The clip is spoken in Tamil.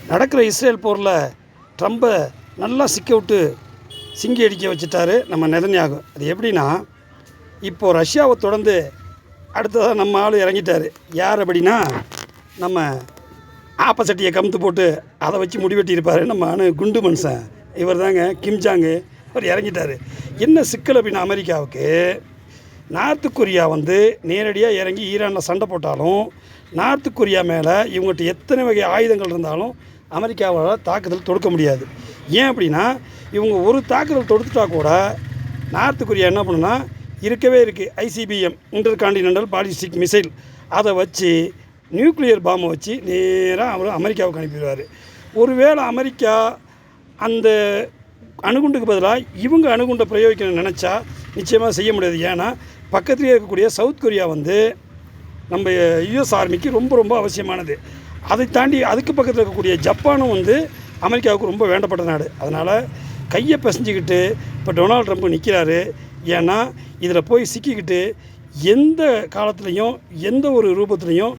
நடக்கிற இஸ்ரேல் போரில் ட்ரம்பை நல்லா சிக்க விட்டு சிங்கி அடிக்க வச்சுட்டாரு நம்ம நெதன்யாகு. அது எப்படின்னா, இப்போது ரஷ்யாவை தொடர்ந்து அடுத்ததாக நம்ம ஆள் இறங்கிட்டார். யார் அப்படின்னா, நம்ம ஆப்பச்சட்டியை கமுத்து போட்டு அதை வச்சு முடிவெட்டியிருப்பார் நம்ம குண்டு மனுஷன். இவர் தாங்க கிம்ஜாங்கு. அவர் இறங்கிட்டார். என்ன சிக்கல் அப்படின்னா, அமெரிக்காவுக்கு நார்த்து கொரியா நேரடியாக இறங்கி ஈரானில் சண்டை போட்டாலும் நார்த்து கொரியா மேலே இவங்ககிட்ட எத்தனை வகை ஆயுதங்கள் இருந்தாலும் அமெரிக்காவால் தாக்குதல் தொடுக்க முடியாது. ஏன் அப்படின்னா, இவங்க ஒரு தாக்குதல் தொடுத்துட்டா கூட நார்த்து கொரியா என்ன பண்ணுன்னா, இருக்கவே இருக்குது ICBM, inter continental ballistic missile. அதை வச்சு நியூக்ளியர் பாம்பை வச்சு நேராக அவர் அமெரிக்காவுக்கு அனுப்பிடுவார். ஒருவேளை அமெரிக்கா அந்த அணுகுண்டுக்கு பதிலாக இவங்க அணுகுண்டை பிரயோகிக்கணும்னு நினச்சா நிச்சயமாக செய்ய முடியாது. ஏன்னா பக்கத்துலேயே இருக்கக்கூடிய சவுத் கொரியா நம்ம US ஆர்மிக்கு ரொம்ப ரொம்ப அவசியமானது. அதை தாண்டி அதுக்கு பக்கத்தில் இருக்கக்கூடிய ஜப்பானும் அமெரிக்காவுக்கு ரொம்ப வேண்டப்பட்ட நாடு. அதனால் கையை பிசைஞ்சிக்கிட்டு இப்போ டொனால்ட் ட்ரம்ப் நிற்கிறாரு. ஏன்னா இதில் போய் சிக்கிக்கிட்டு எந்த காலத்துலேயும் எந்த ஒரு ரூபத்துலேயும்